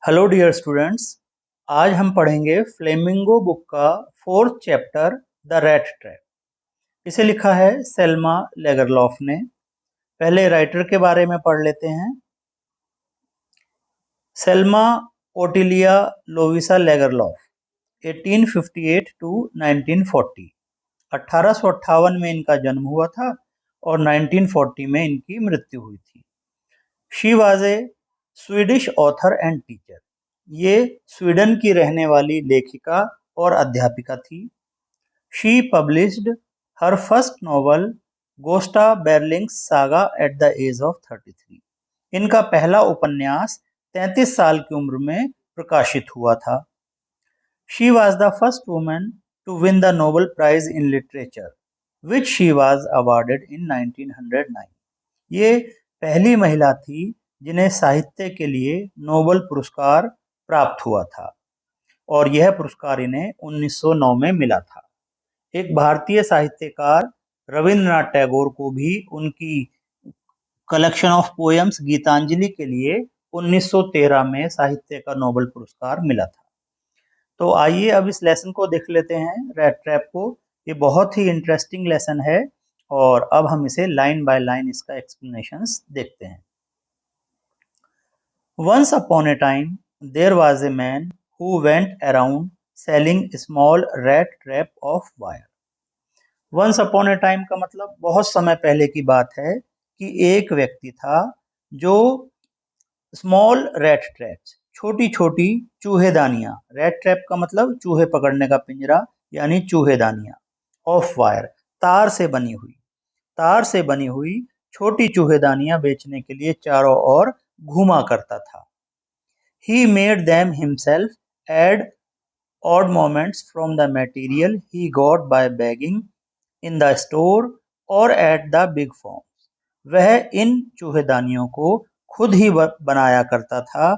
Hello dear students, आज हम पढ़ेंगे फ्लेमिंगो बुक का 4th chapter the rat trap. इसे लिखा है सेल्मा लेगरलॉफ ने। पहले राइटर के बारे में पढ़ लेते हैं। Selma ओटिलिया लोविसा लेगरलॉफ 1858 to 1940। 1858 में इनका जन्म हुआ था और 1940 में इनकी मृत्यु हुई थी। She was a Swedish author and teacher. ये स्वीडन की रहने वाली लेखिका और अध्यापिका थी। She published her first novel Gosta Berling's saga at the age of 33। इनका पहला उपन्यास 33 साल की उम्र में प्रकाशित हुआ था। She was the first woman to win the Nobel prize in literature which she was awarded in 1909। ये पहली महिला थी जिन्हें साहित्य के लिए नोबेल पुरस्कार प्राप्त हुआ था और यह पुरस्कार इन्हें 1909 में मिला था। एक भारतीय साहित्यकार रविंद्रनाथ टैगोर को भी उनकी कलेक्शन ऑफ पोएम्स गीतांजलि के लिए 1913 में साहित्य का नोबेल पुरस्कार मिला था। तो आइए अब इस लेसन को देख लेते हैं, रैट ट्रैप को। ये बहुत ही इंटरेस्टिंग लेसन है और अब हम इसे लाइन बाय लाइन इसका एक्सप्लेनेशंस देखते हैं। Once upon a time, there was a man who went around selling small rat trap of wire. Once upon a time का मतलब बहुत समय पहले की बात है कि एक व्यक्ति था जो स्मॉल रैट ट्रैप्स, छोटी छोटी चूहेदानियां, रैट ट्रैप का मतलब चूहे पकड़ने का पिंजरा यानी चूहेदानियां, ऑफ वायर तार से बनी हुई छोटी चूहेदानियां बेचने के लिए चारों ओर घूमा करता था। He made them himself, add odd moments from the material he got by begging in the store or at the big farms. वह इन चूहेदानियों को खुद ही बनाया करता था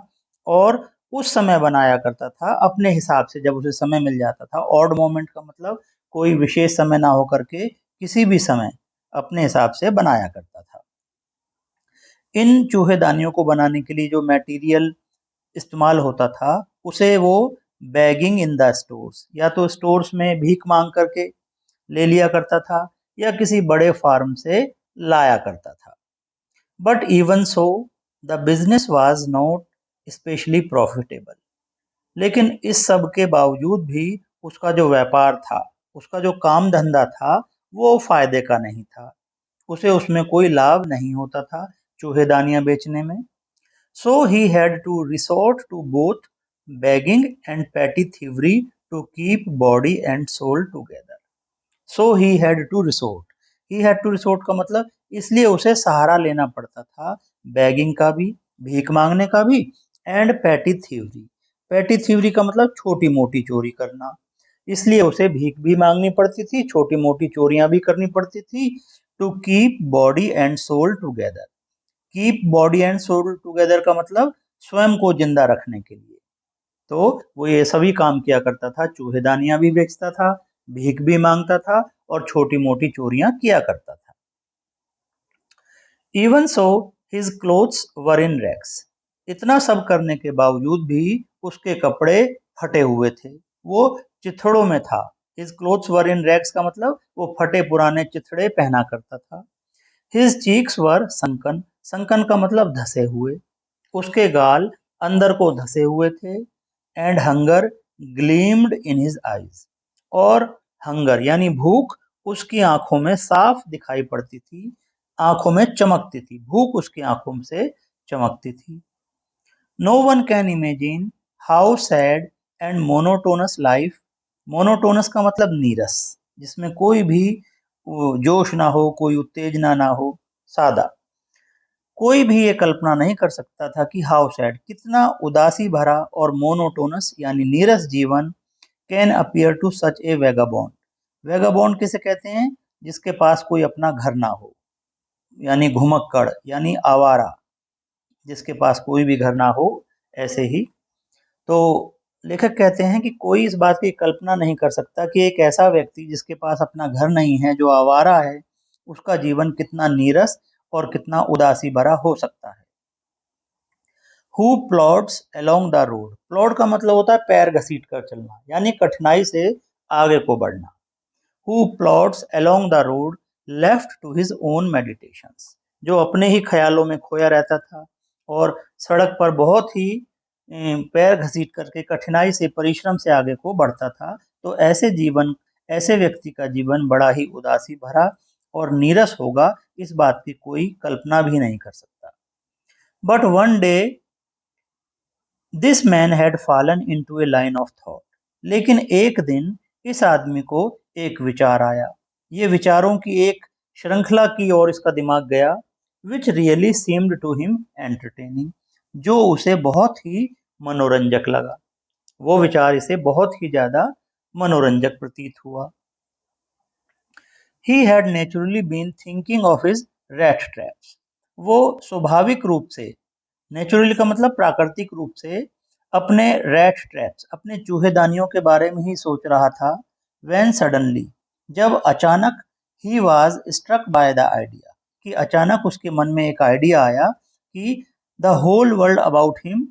और उस समय बनाया करता था अपने हिसाब से, जब उसे समय मिल जाता था। ऑड मोमेंट का मतलब कोई विशेष समय ना होकर के किसी भी समय अपने हिसाब से बनाया करता था। इन चूहेदानियों को बनाने के लिए जो मटेरियल इस्तेमाल होता था उसे वो बैगिंग इन द स्टोर्स, या तो स्टोर्स में भीख मांग करके ले लिया करता था या किसी बड़े फार्म से लाया करता था। But even so the business was not specially profitable. लेकिन इस सब के बावजूद भी उसका जो व्यापार था, उसका जो काम धंधा था, वो फायदे का नहीं था। उसे उसमें कोई लाभ नहीं होता था चूहेदानियां बेचने में। So he had to resort to both begging and petty thievery to keep body and soul together. So he had to resort. He had to resort का मतलब इसलिए उसे सहारा लेना पड़ता था begging का भी, भीख मांगने का भी, and petty thievery. petty thievery का मतलब छोटी मोटी चोरी करना, इसलिए उसे भीख भी मांगनी पड़ती थी, छोटी मोटी चोरियां भी करनी पड़ती थी। To keep body and soul together. Keep body and soul together का मतलब स्वयं को जिंदा रखने के लिए। तो वो ये सभी काम किया करता था, चूहेदानियां भी बेचता था, भीख भी मांगता था और छोटी मोटी चोरियां किया करता था। Even so his clothes were in rags. इतना सब करने के बावजूद भी उसके कपड़े फटे हुए थे, वो चिथड़ों में था। His clothes were in rags का मतलब वो फटे पुराने चिथड़े पहना करता था। His cheeks were sunken, sunken का मतलब धसे हुए, उसके गाल अंदर को धसे हुए थे। And hunger gleamed in his eyes, और हंगर यानी भूख उसकी आंखों में साफ दिखाई पड़ती थी, आंखों में चमकती थी, भूख उसकी आंखों से चमकती थी। No one can imagine how sad and monotonous life, monotonous का मतलब नीरस, जिसमें कोई भी जोश ना हो, कोई उत्तेजना ना हो, सादा। कोई भी ये कल्पना नहीं कर सकता था कि हाउ सैड, कितना उदासी भरा और मोनोटोनस यानी नीरस जीवन can appear to such a vagabond. Vagabond किसे कहते हैं? जिसके पास कोई अपना घर ना हो, यानी घुमक्कड़ यानी आवारा, जिसके पास कोई भी घर ना हो, ऐसे ही। तो लेखक कहते हैं कि कोई इस बात की कल्पना नहीं कर सकता कि एक ऐसा व्यक्ति जिसके पास अपना घर नहीं है, जो आवारा है, उसका जीवन कितना नीरस और कितना उदासी भरा हो सकता है। Who plods along the road? Ploughed का मतलब होता है पैर घसीट कर चलना, यानी कठिनाई से आगे को बढ़ना। Who plods along the road left to his own meditations? जो अपने ही ख्यालों में खोया रहता था और सड़क पर बहुत ही पैर घसीट करके कठिनाई से परिश्रम से आगे को बढ़ता था, तो ऐसे व्यक्ति का जीवन बड़ा ही उदासी भरा और नीरस होगा, इस बात की कोई कल्पना भी नहीं कर सकता। But one day this man had fallen into A line of thought. लेकिन एक दिन इस आदमी को एक विचार आया, ये विचारों की एक श्रृंखला की ओर इसका दिमाग गया, which really seemed to him entertaining, जो उसे बहुत ही मनोरंजक लगा। वो विचार इसे बहुत ही ज्यादा मनोरंजक प्रतीत हुआ। He had naturally been thinking of his rat traps. वो स्वाभाविक रूप से, नेचुरली का मतलब प्राकृतिक रूप से, अपने रैट ट्रैप्स, अपने चूहेदानियों के बारे में ही सोच रहा था। When suddenly, जब अचानक, he was struck by the idea, कि अचानक उसके मन में एक आइडिया आया कि the whole world about him,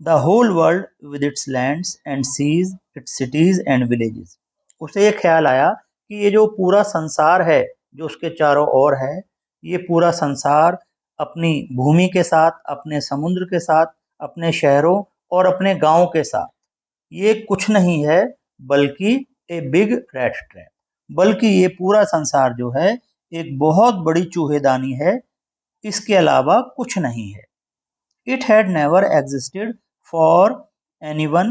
the whole world with its lands and seas, its cities and villages. उसे ये ख्याल आया कि ये जो पूरा संसार है जो उसके चारों ओर है, ये पूरा संसार अपनी भूमि के साथ, अपने समुद्र के साथ, अपने शहरों और अपने गांवों के साथ, ये कुछ नहीं है बल्कि ए बिग रैट ट्रैप, बल्कि ये पूरा संसार जो है एक बहुत बड़ी चूहेदानी है, इसके अलावा कुछ नहीं है। It had never existed for anyone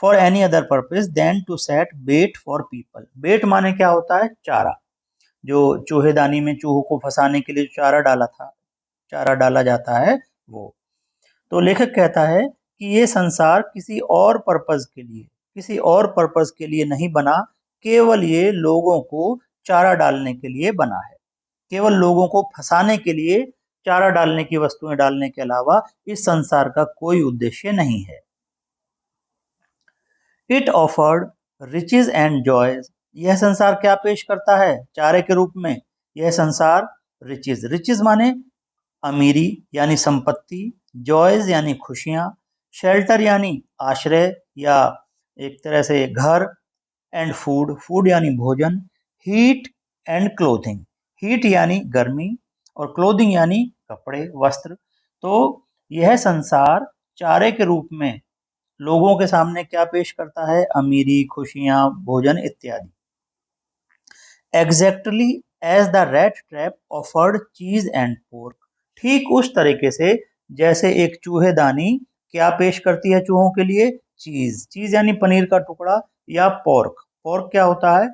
for any other purpose than to set bait for people. बेट माने क्या होता है? चारा। जो चूहेदानी में चूहों को फंसाने के लिए चारा डाला जाता है वो। तो लेखक कहता है कि ये संसार किसी और पर्पस के लिए नहीं बना, केवल ये लोगों को चारा डालने के लिए बना है। केवल लोगों को फंसाने के लिए चारा डालने की वस्तुएं डालने के अलावा इस संसार का कोई उद्देश्य नहीं है। It offered riches and joys. यह संसार क्या पेश करता है चारे के रूप में? यह संसार रिचेज माने अमीरी यानी संपत्ति, जॉयज यानी खुशियां, शेल्टर यानी आश्रय या एक तरह से घर, एंड फूड यानी भोजन, हीट एंड क्लोथिंग, हीट यानी गर्मी और क्लोथिंग यानी कपड़े, वस्त्र। तो यह संसार चारे के रूप में लोगों के सामने क्या पेश करता है? अमीरी, खुशियां, भोजन इत्यादि। Exactly as the rat trap offered cheese and pork. ठीक उस तरीके से जैसे एक चूहेदानी क्या पेश करती है चूहों के लिए? चीज यानी पनीर का टुकड़ा, या पोर्क क्या होता है?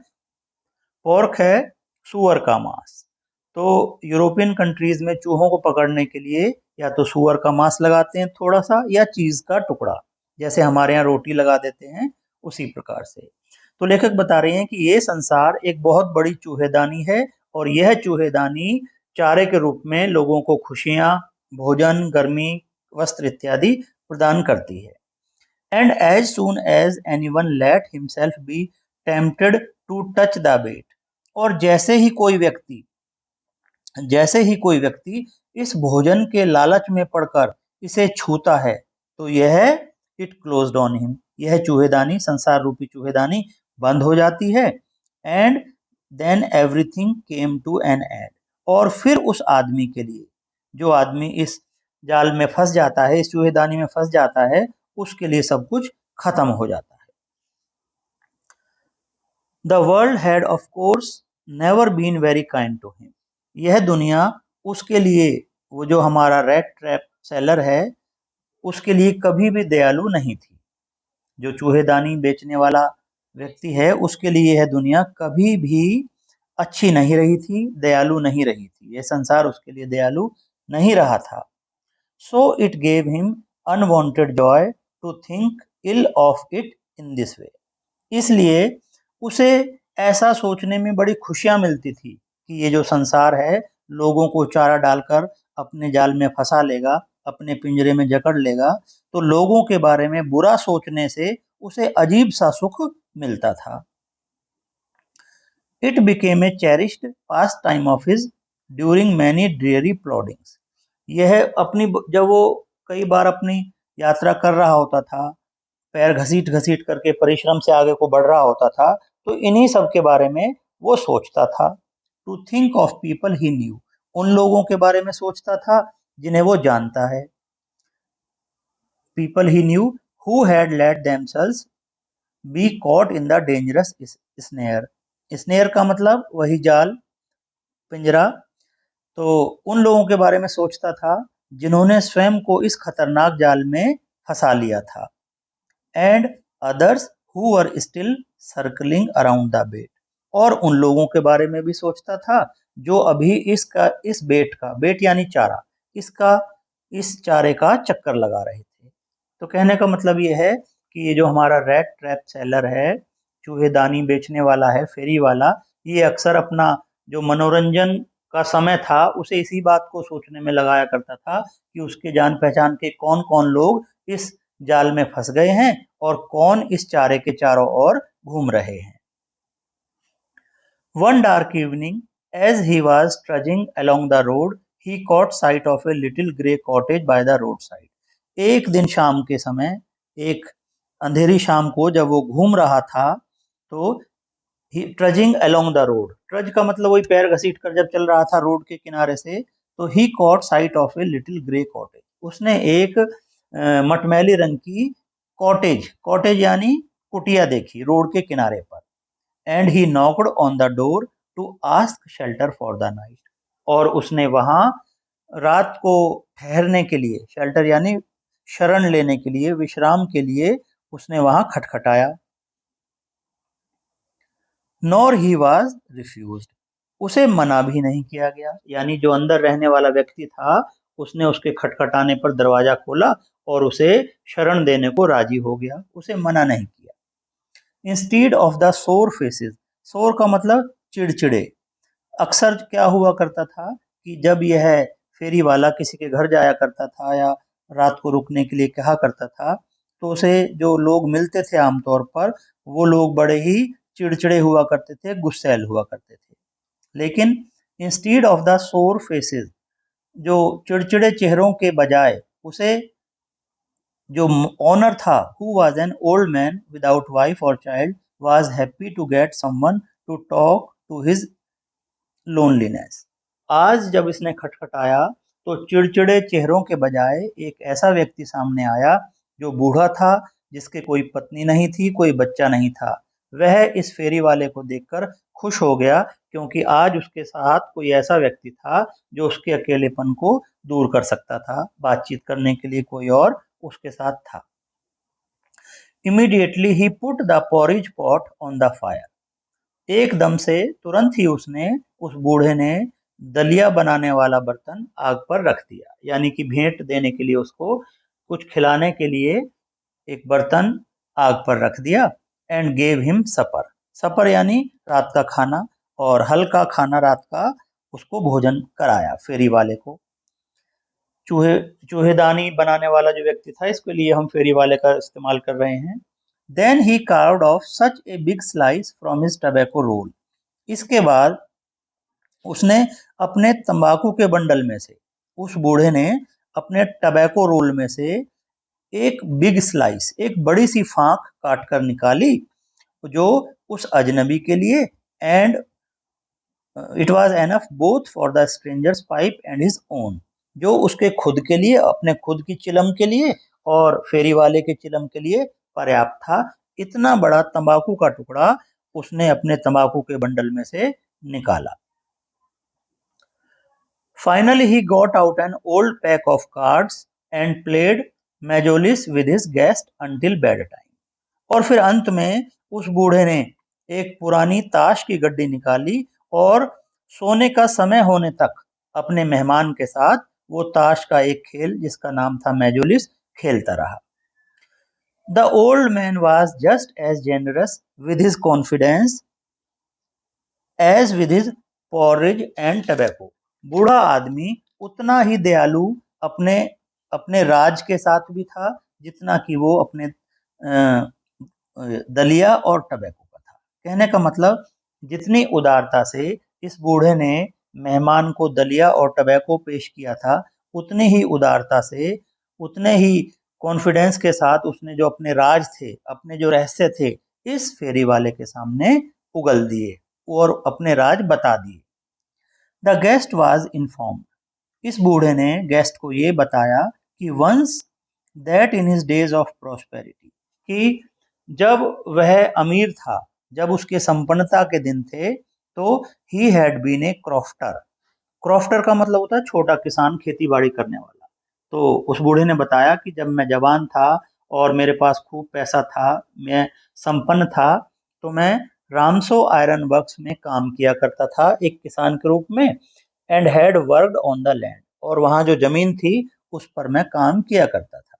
पोर्क है सुअर का मांस। तो यूरोपियन कंट्रीज में चूहों को पकड़ने के लिए या तो सुअर का मांस लगाते हैं थोड़ा सा, या चीज का टुकड़ा, जैसे हमारे यहाँ रोटी लगा देते हैं उसी प्रकार से। तो लेखक बता रहे हैं कि ये संसार एक बहुत बड़ी चूहेदानी है और यह चूहेदानी चारे के रूप में लोगों को खुशियां, भोजन, गर्मी, वस्त्र इत्यादि प्रदान करती है। And as soon as anyone let himself be tempted to touch the bait. और जैसे ही कोई व्यक्ति इस भोजन के लालच में पड़कर इसे छूता है, तो यह इट क्लोज्ड ऑन हिम, यह चूहेदानी, संसार रूपी चूहेदानी बंद हो जाती है। And then everything came to an end. और फिर उस आदमी के लिए, जो आदमी इस जाल में फंस जाता है, इस चूहेदानी में फंस जाता है, उसके लिए सब कुछ खत्म हो जाता है। The world had of course never been very kind to him. यह दुनिया उसके लिए, वो जो हमारा रैट ट्रैप सेलर है, उसके लिए कभी भी दयालु नहीं थी। जो चूहेदानी बेचने वाला व्यक्ति है, उसके लिए यह दुनिया कभी भी अच्छी नहीं रही थी, दयालु नहीं रही थी। यह संसार उसके लिए दयालु नहीं रहा था। So it gave him unwanted joy to think ill of it in this way. इसलिए उसे ऐसा सोचने में बड़ी खुशियां मिलती थी कि ये जो संसार है लोगों को चारा डालकर अपने जाल में फंसा लेगा, अपने पिंजरे में जकड़ लेगा, तो लोगों के बारे में बुरा सोचने से उसे अजीब सा सुख मिलता था। It became a cherished pastime of his during many dreary ploddings. यह जब वो कई बार अपनी यात्रा कर रहा होता था, पैर घसीट घसीट करके परिश्रम से आगे को बढ़ रहा होता था, तो इन्हीं सब के बारे में वो सोचता था। To think of people he knew, उन लोगों के बारे में सोचता था जिन्हें वो जानता है। People he knew who had let themselves be caught in the dangerous snare. Snare का मतलब वही जाल, पिंजरा। तो उन लोगों के बारे में सोचता था जिन्होंने स्वयं को इस खतरनाक जाल में फंसा लिया था। And others who were still circling around the bait, और उन लोगों के बारे में भी सोचता था जो अभी इस बेट का, बेट यानी चारा, इस चारे का चक्कर लगा रहे थे। तो कहने का मतलब ये है कि ये जो हमारा रैट ट्रैप सेलर है, चूहेदानी बेचने वाला है, फेरी वाला, ये अक्सर अपना जो मनोरंजन का समय था उसे इसी बात को सोचने में लगाया करता था कि उसके जान पहचान के कौन कौन लोग इस जाल में फंस गए हैं और कौन इस चारे के चारों ओर घूम रहे हैं। One dark evening, as he was trudging along the road, he caught sight of a little grey cottage by the roadside. एक दिन शाम के समय, एक अंधेरी शाम को जब वो घूम रहा था, तो ट्रजिंग अलोंग द रोड, ट्रज का मतलब वही पैर घसीट कर जब चल रहा था रोड के किनारे से, तो he caught sight of a little grey cottage, उसने एक मटमैली रंग की कॉटेज, कॉटेज यानी कुटिया देखी रोड के किनारे पर। And he knocked on the door to ask shelter for the night, और उसने वहां रात को ठहरने के लिए, शेल्टर यानी शरण लेने के लिए, विश्राम के लिए उसने वहां खटखटाया। नॉर ही वाज रिफ्यूज्ड, उसे मना भी नहीं किया गया, यानी जो अंदर रहने वाला व्यक्ति था उसने उसके खटखटाने पर दरवाजा खोला और उसे शरण देने को राजी हो गया, उसे मना नहीं किया। Instead of the sore faces, सोर का मतलब चिड़चिड़े। अक्सर क्या हुआ करता था कि जब यह फेरी वाला किसी के घर जाया करता था या रात को रुकने के लिए कहा करता था, तो उसे जो लोग मिलते थे आमतौर पर, वो लोग बड़े ही चिड़चिड़े हुआ करते थे, गुस्सैल हुआ करते थे। लेकिन instead of the sore faces, जो चिड़चिड़े चेहरों के बजाय उसे जो ओनर था, who was an old man without wife और child, was happy to get someone to talk to his loneliness. आज जब इसने खटखटाया तो चिड़चिड़े चेहरों के बजाय एक ऐसा व्यक्ति सामने आया जो बूढ़ा था, जिसके कोई पत्नी नहीं थी, कोई बच्चा नहीं था। वह इस फेरी वाले को देखकर खुश हो गया, क्योंकि आज उसके साथ कोई ऐसा व्यक्ति था जो उसके अकेलेपन को दूर कर सकता था, बातचीत करने के लिए कोई और उसके साथ था। Immediately he put the porridge pot on the fire, एकदम से, तुरंत ही उसने, उस बूढ़े ने दलिया बनाने वाला बर्तन आग पर रख दिया, यानी कि भेंट देने के लिए, उसको कुछ खिलाने के लिए एक बर्तन आग पर रख दिया। एंड गेव हिम सपर, सपर यानी रात का खाना, और हल्का खाना रात का उसको भोजन कराया फेरी वाले को। चूहेदानी बनाने वाला जो व्यक्ति था, इसके लिए हम फेरी वाले का इस्तेमाल कर रहे हैं। Then he carved off such a big slice from his tobacco roll, इसके बाद उसने अपने तंबाकू के बंडल में से, उस बूढ़े ने अपने टबैको रोल में से एक बिग स्लाइस, एक बड़ी सी फांक काट कर निकाली, जो उस अजनबी के लिए, and it was enough both for the strangers pipe and his own, जो उसके खुद के लिए, अपने खुद की चिलम के लिए और फेरी वाले के चिलम के लिए पर्याप्त था। इतना बड़ा तंबाकू का टुकड़ा उसने अपने तंबाकू के बंडल में से निकाला। Finally he got out an old pack of cards and played Majolis with his guest until bedtime. और फिर अंत में उस बूढ़े ने एक पुरानी ताश की गड्डी निकाली और सोने का समय होने तक अपने मेहमान के साथ वो ताश का एक खेल, जिसका नाम था मैजोलिस, खेलता रहा। The old man was just as generous with his confidence as with his porridge and tobacco. बूढ़ा आदमी उतना ही दयालु अपने अपने राज के साथ भी था, जितना कि वो अपने दलिया और टबैको का था। कहने का मतलब, जितनी उदारता से इस बूढ़े ने मेहमान को दलिया और टबैको पेश किया था, उतनी ही उदारता से, उतने ही कॉन्फिडेंस के साथ उसने जो अपने राज थे, अपने जो रहस्य थे, इस फेरी वाले के सामने उगल दिए और अपने राज बता दिए। द गेस्ट वॉज इन्फॉर्म्ड, इस बूढ़े ने गेस्ट को ये बताया कि once that in his days of prosperity, कि जब वह अमीर था, जब उसके संपन्नता के दिन थे, तो he had been a crofter. Crofter का मतलब होता है छोटा किसान, खेती बाड़ी करने वाला। तो उस बूढ़े ने बताया कि जब मैं जवान था और मेरे पास खूब पैसा था, मैं संपन्न था, तो मैं रामसो आयरन वर्क्स में काम किया करता था एक किसान के रूप में, and had worked on the land, और वहां जो जमीन थी उस पर मैं काम किया करता था।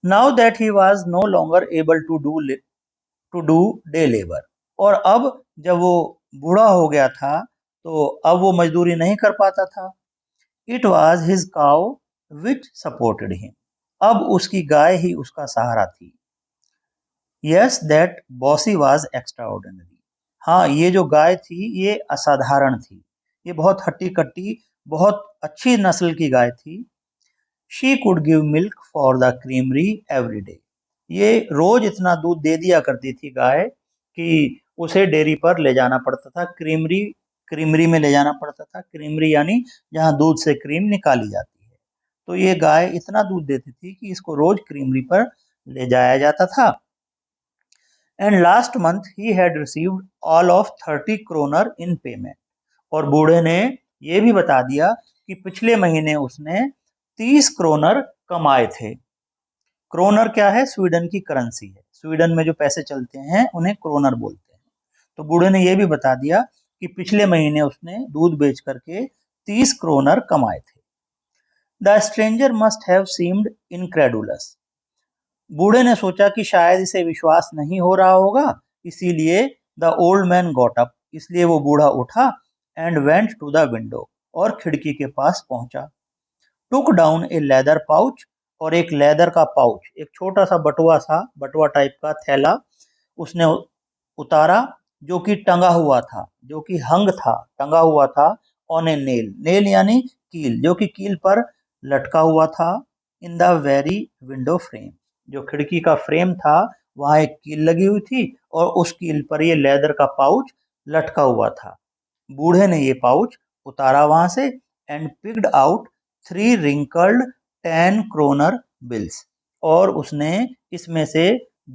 Now that he was no longer able to do day labour, और अब जब वो बूढ़ा हो गया था तो अब वो मजदूरी नहीं कर पाता था। It was his cow which supported him, अब उसकी गाय ही उसका सहारा थी। Yes that bossy was extraordinary, हाँ ये जो गाय थी ये असाधारण थी, ये बहुत हट्टी कट्टी, बहुत अच्छी नस्ल की गाय थी। She could give milk for the creamery every day, ये रोज इतना दूध दे दिया करती थी गाय कि उसे डेयरी पर ले जाना पड़ता था, क्रीमरी, क्रीमरी में ले जाना पड़ता था। क्रीमरी यानी जहाँ दूध से क्रीम निकाली जाती है। तो ये गाय इतना दूध देती थी कि इसको रोज क्रीमरी पर ले जाया जाता था। And last month he had received all of 30 kronor in payment, और बूढ़े ने यह भी बता दिया कि पिछले महीने उसने 30 क्रोनर कमाए थे। क्रोनर क्या है? स्वीडन की करेंसी है। स्वीडन में जो पैसे चलते हैं उन्हें क्रोनर बोलते हैं। तो बूढ़े ने यह भी बता दिया कि पिछले महीने उसने दूध बेच करके 30 क्रोनर कमाए थे। The stranger must have seemed incredulous, बूढ़े ने सोचा कि शायद इसे विश्वास नहीं हो रहा होगा, इसीलिए the old man got up, इसलिए वो बूढ़ा उठा, and went to the window, और खिड़की के पास पहुंचा। Took down a leather pouch, और एक लेदर का पाउच, एक छोटा सा बटुआ सा, बटुआ टाइप का थैला उसने उतारा, जो कि टंगा हुआ था, जो कि हंग था, टंगा हुआ था ऑन ए नेल, नेल यानी कील, जो कि कील पर लटका हुआ था। In the very window frame, जो खिड़की का फ्रेम था वहां एक कील लगी हुई थी, और उस कील पर ये लेदर का पाउच लटका हुआ था। बूढ़े ने ये पाउच उतारा वहां से, and picked out 3 wrinkled 10 kronor bills, और उसने इसमें से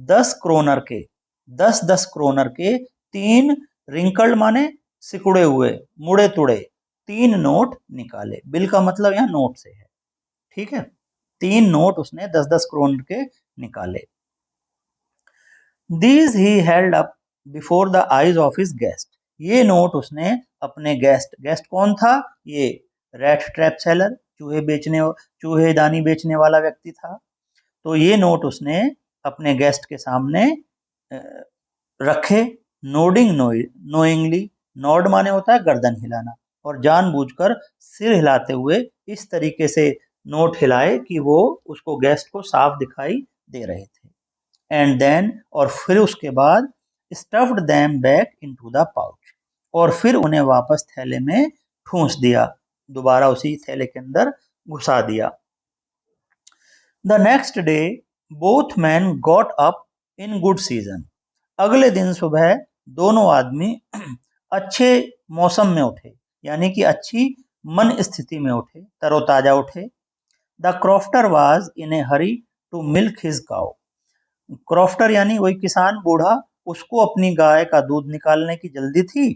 10 क्रोनर के, 10 10 क्रोनर के 3 रिंकल्ड माने सिकुड़े हुए, मुड़े तुड़े 3 नोट निकाले। बिल का मतलब यहाँ नोट से है, ठीक है। 3 नोट उसने 10 10 क्रोनर के निकाले। These he held up before the eyes of his guest, ये नोट उसने अपने गेस्ट, गेस्ट कौन था? ये रैट ट्रैप सेलर, चूहे दानी बेचने वाला व्यक्ति था। तो ये नोट उसने अपने गेस्ट के सामने रखे। नोडिंग नोइंगली, नॉड माने होता है गर्दन हिलाना, और जानबूझकर सिर हिलाते हुए इस तरीके से नोट हिलाए कि वो उसको गेस्ट को साफ दिखाई दे रहे थे। एंड देन, और फिर उसके बाद, stuffed them back into the pouch, और फिर उन्हें वापस थैले में ठूंस दिया, दोबारा उसी थैले के अंदर घुसा दिया। The next day both man got up in good season, अगले दिन सुबह दोनों आदमी अच्छे मौसम में उठे, यानी कि अच्छी मन स्थिति में उठे, तरोताजा उठे। The crofter was in a hurry to milk his cow, crofter यानी वही किसान बूढ़ा, उसको अपनी गाय का दूध निकालने की जल्दी थी।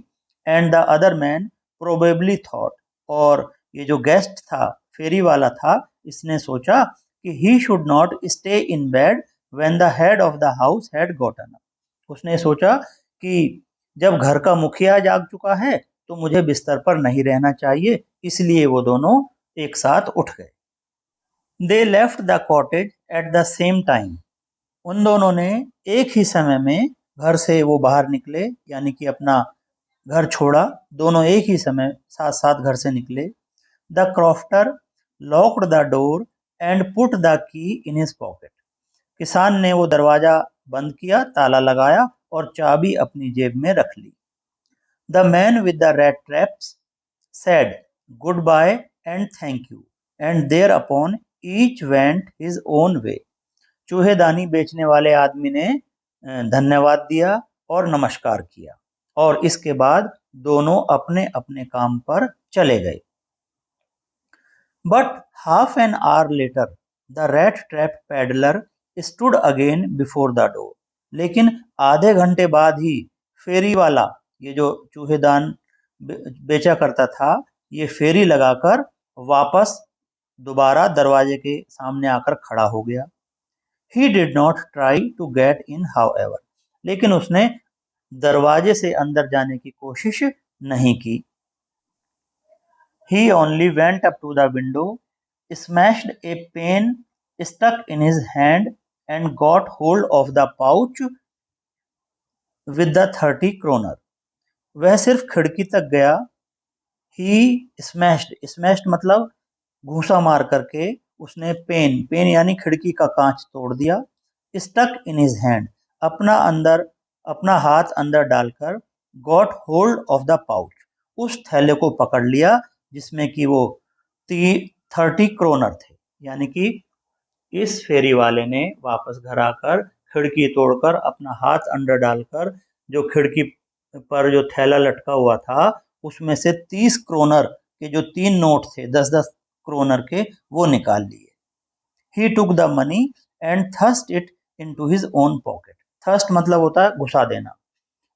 And the other man probably thought, और ये जो गेस्ट था, फेरी वाला था, इसने सोचा कि he should not stay in bed when the head of the house had gotten up, उसने सोचा कि जब घर का मुखिया जाग चुका है तो मुझे बिस्तर पर नहीं रहना चाहिए, इसलिए वो दोनों एक साथ उठ गए। They left the cottage at the same time, उन दोनों ने एक ही समय में घर से वो बाहर निकले, यानी कि अपना घर छोड़ा, दोनों एक ही समय साथ साथ घर से निकले। The crofter locked the door and put the key in his pocket, किसान ने वो दरवाजा बंद किया, ताला लगाया, और चाबी अपनी जेब में रख ली। The man with the red traps said goodbye and thank you, and thereupon each went his own way. चूहेदानी बेचने वाले आदमी ने धन्यवाद दिया और नमस्कार किया, और इसके बाद दोनों अपने अपने काम पर चले गए। But half an hour later, the rat trap peddler stood again before the door. लेकिन आधे घंटे बाद ही फेरी वाला, ये जो चूहेदान बेचा करता था, ये फेरी लगाकर वापस दोबारा दरवाजे के सामने आकर खड़ा हो गया। He did not try to get in, however. लेकिन उसने दरवाजे से अंदर जाने की कोशिश नहीं की। He only went up to the window, smashed a pen stuck in his hand, and got hold of the pouch with the 30 kroner. वह सिर्फ खिड़की तक गया। He smashed मतलब घूसा मार करके उसने पेन यानी खिड़की का कांच तोड़ दिया। Stuck in his hand, अपना हाथ अंदर डालकर got hold of the pouch, उस थैले को पकड़ लिया जिसमें कि वो 30 क्रोनर थे। यानी कि इस फेरी वाले ने वापस घर आकर खिड़की तोड़कर अपना हाथ अंदर डालकर जो खिड़की पर जो थैला लटका हुआ था उसमें से 30 क्रोनर के जो 3 नोट थे 10-10 क्रोनर के, वो निकाल लिए। He took the money and thrust it into his own pocket. Thrust मतलब होता है घुसा देना।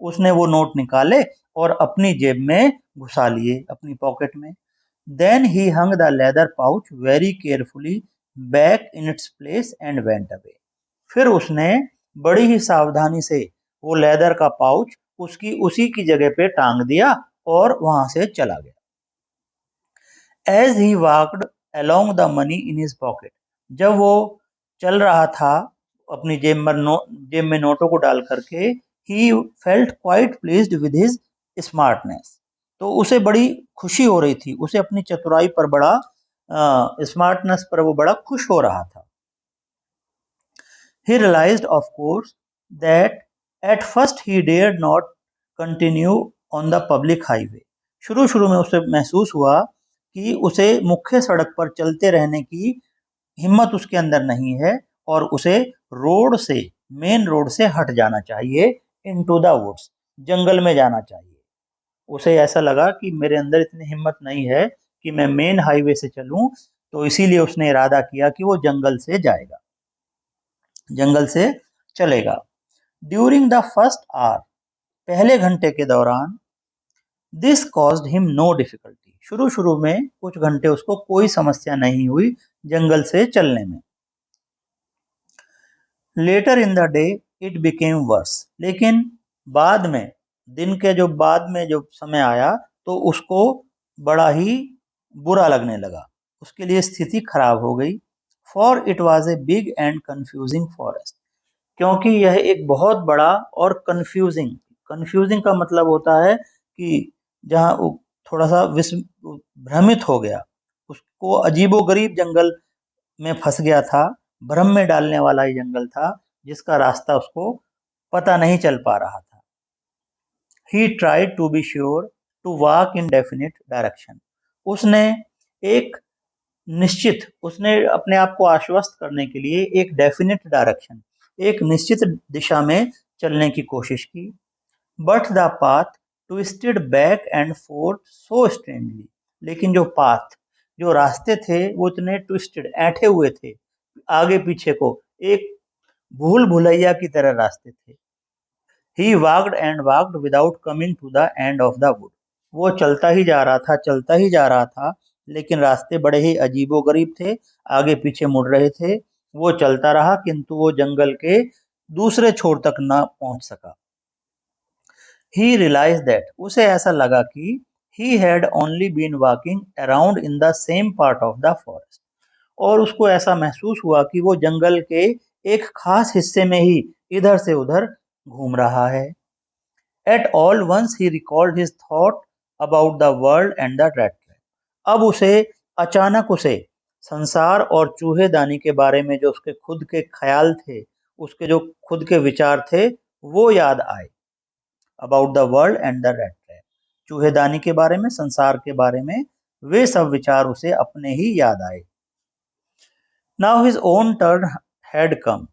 उसने वो नोट निकाले और अपनी जेब में घुसा लिए, अपनी पॉकेट में। Then he hung the leather pouch very carefully back in its place and went away. फिर उसने बड़ी ही सावधानी से वो लेदर का पाउच उसकी उसी की जगह पे टांग दिया और वहां से चला गया। As he walked along the money in his pocket, जब वो चल रहा था अपनी जेब में नोटों को डाल करके, he felt quite pleased with his smartness. तो उसे बड़ी खुशी हो रही थी, उसे अपनी चतुराई पर बड़ा स्मार्टनेस पर वो बड़ा खुश हो रहा था। He realized, of course, that at first he dared not continue on the public highway. शुरू में उसे महसूस हुआ कि उसे मुख्य सड़क पर चलते रहने की हिम्मत उसके अंदर नहीं है और उसे मेन रोड से हट जाना चाहिए, इनटू द वुड्स, जंगल में जाना चाहिए। उसे ऐसा लगा कि मेरे अंदर इतनी हिम्मत नहीं है कि मैं मेन हाईवे से चलूं, तो इसीलिए उसने इरादा किया कि वो जंगल से चलेगा। ड्यूरिंग द फर्स्ट आवर, पहले घंटे के दौरान, this caused him no difficulty, शुरू में कुछ घंटे उसको कोई समस्या नहीं हुई जंगल से चलने में। Later in the day it became worse, लेकिन बाद में, दिन के बाद में जो समय आया तो उसको बड़ा ही बुरा लगने लगा, उसके लिए स्थिति खराब हो गई। For it was a big and confusing forest, क्योंकि यह एक बहुत बड़ा और कंफ्यूजिंग का मतलब होता है कि जहाँ थोड़ा सा भ्रमित हो गया, उसको अजीबोगरीब जंगल में फंस गया था, भ्रम में डालने वाला ही जंगल था जिसका रास्ता उसको पता नहीं चल पा रहा था। He tried to be sure to walk in definite direction. उसने अपने आप को आश्वस्त करने के लिए एक डेफिनेट डायरेक्शन, एक निश्चित दिशा में चलने की कोशिश की। But the path twisted back and forth so strangely. लेकिन जो रास्ते थे वो इतने ट्विस्टेड, ऐंठे हुए थे, आगे पीछे को एक भूल भुलैया की तरह रास्ते थे। He walked and walked without coming to the end of the wood. वो चलता ही जा रहा था, लेकिन रास्ते बड़े ही अजीबोगरीब थे, आगे पीछे मुड़ रहे थे। वो चलता रहा किंतु वो जंगल के दूसरे छोर तक ना पहुंच सका। He realized that, उसे ऐसा लगा कि he had only been walking around in the same part of the forest. और उसको ऐसा महसूस हुआ कि वो जंगल के एक खास हिस्से में ही इधर से उधर घूम रहा है। At all once he recalled his thought about the world and the rat trap. अब अचानक उसे संसार और चूहेदानी के बारे में जो उसके खुद के ख्याल थे, उसके जो खुद के विचार थे, वो याद आए। About the world and the red trap, चूहेदानी के बारे में, संसार के बारे में, वे सब विचार उसे अपने ही याद आए। Now his own turn had come,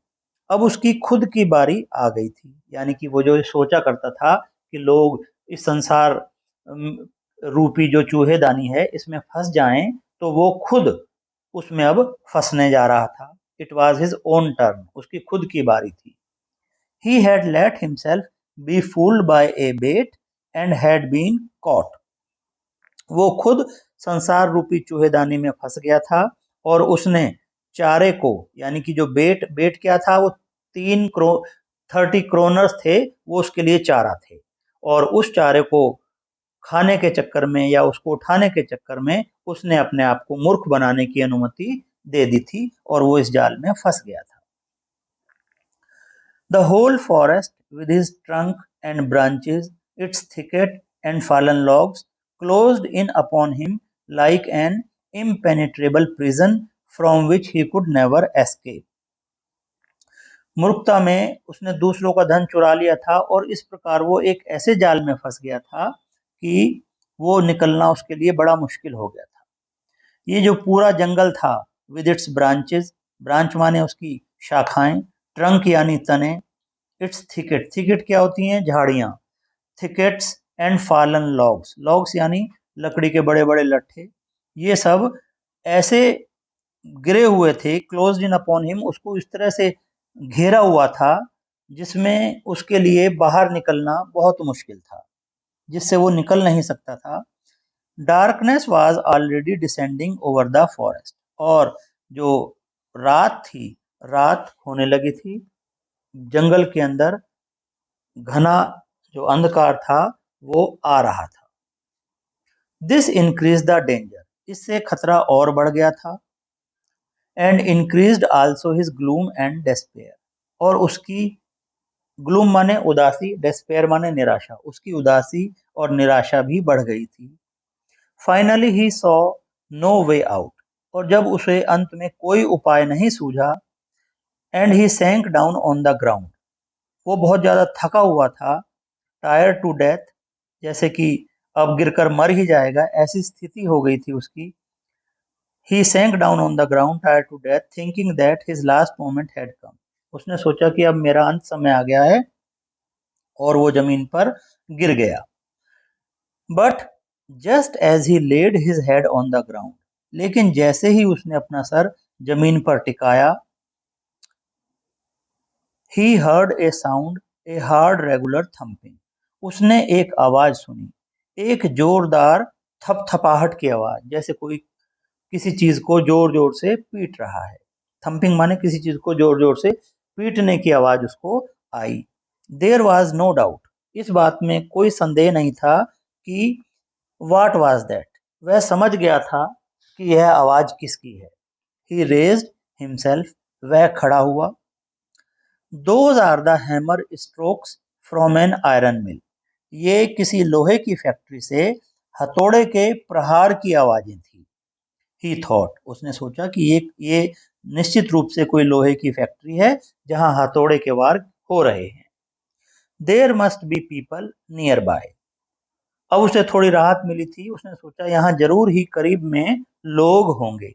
अब उसकी खुद की बारी आ गई थी। यानी कि वो जो सोचा करता था कि लोग इस संसार रूपी जो चूहेदानी है इसमें फंस जाएं, तो वो खुद उसमें अब फंसने जा रहा था। It was his own turn, उसकी खुद की बारी थी। He had let himself be fooled by a bait and had been caught. वो खुद संसार रूपी चूहेदानी में फंस गया था और उसने चारे को, यानी कि जो बेट क्या था, वो 30 क्रोनर्स थे, वो उसके लिए चारा थे, और उस चारे को खाने के चक्कर में या उसको उठाने के चक्कर में उसने अपने आप को मूर्ख बनाने की अनुमति दे दी थी और वो इस जाल में फंस गया था। The whole forest, with its trunk and branches, its thicket and fallen logs, closed in upon him like an impenetrable prison from which he could never escape. मूर्खता में उसने दूसरों का धन चुरा लिया था और इस प्रकार वो एक ऐसे जाल में फंस गया था कि वो निकलना उसके लिए बड़ा मुश्किल हो गया था। ये जो पूरा जंगल था, विद इट्स ब्रांचेस, ब्रांच माने उसकी शाखाएं, ट्रंक यानी तने, इट्स थिकेट, थिकेट क्या होती हैं, झाड़ियां, thickets and fallen logs, logs यानी लकड़ी के बड़े बड़े लट्ठे, ये सब ऐसे गिरे हुए थे, क्लोज्ड इन अपॉन हिम, उसको इस तरह से घेरा हुआ था जिसमें उसके लिए बाहर निकलना बहुत मुश्किल था, जिससे वो निकल नहीं सकता था। Darkness was already descending over the forest, और जो रात थी, रात होने लगी थी, जंगल के अंदर घना जो अंधकार था वो आ रहा था। दिस इंक्रीज द डेंजर, इससे खतरा और बढ़ गया था। And increased also his gloom and despair, और उसकी ग्लूम माने उदासी, डेस्पेयर माने निराशा, उसकी उदासी और निराशा भी बढ़ गई थी। Finally he saw no way out, और जब उसे अंत में कोई उपाय नहीं सूझा, and he sank down on the ground, वो बहुत ज्यादा थका हुआ था, टायर टू डेथ, जैसे कि अब गिरकर मर ही जाएगा, ऐसी स्थिति हो गई थी उसकी। He sank down on the ground tired to death, thinking that his last moment had come. उसने सोचा कि अब मेरा अंत समय आ गया है, और वो जमीन पर गिर गया। But just as he laid his head on the ground, लेकिन जैसे ही उसने अपना सर जमीन पर टिकाया, he heard a sound, a hard regular thumping. उसने एक आवाज सुनी, एक जोरदार थपथपाहट की आवाज, जैसे कोई किसी चीज को जोर जोर से पीट रहा है। थंपिंग माने किसी चीज को जोर जोर से पीटने की आवाज उसको आई। देयर वॉज नो डाउट, इस बात में कोई संदेह नहीं था कि व्हाट वाज दैट, वह समझ गया था कि यह आवाज किसकी है। ही रेज्ड हिमसेल्फ, वह खड़ा हुआ। Those are the hammer strokes from an iron mill, ये किसी लोहे की फैक्ट्री से हथौड़े के प्रहार की आवाजें थी। ही थॉट, उसने सोचा कि ये निश्चित रूप से कोई लोहे की फैक्ट्री है जहां हथौड़े के वार हो रहे हैं। There must be people nearby, अब उसे थोड़ी राहत मिली थी, उसने सोचा यहाँ जरूर ही करीब में लोग होंगे।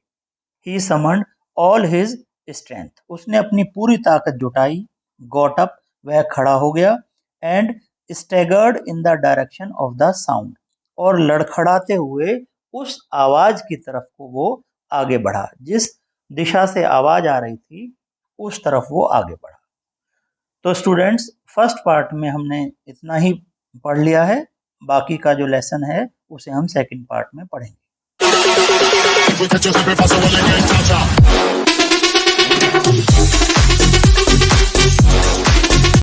ही समन्ड ऑल हिज स्ट्रेंथ, उसने अपनी पूरी ताकत जुटाई। गॉट अप, वह खड़ा हो गया। And staggered in the direction of the sound, और लड़खड़ाते हुए उस आवाज की तरफ को वो आगे बढ़ा, जिस दिशा से आवाज आ रही थी उस तरफ वो आगे बढ़ा। तो स्टूडेंट्स, फर्स्ट पार्ट में हमने इतना ही पढ़ लिया है, बाकी का जो लेसन है उसे हम सेकंड पार्ट में पढ़ेंगे।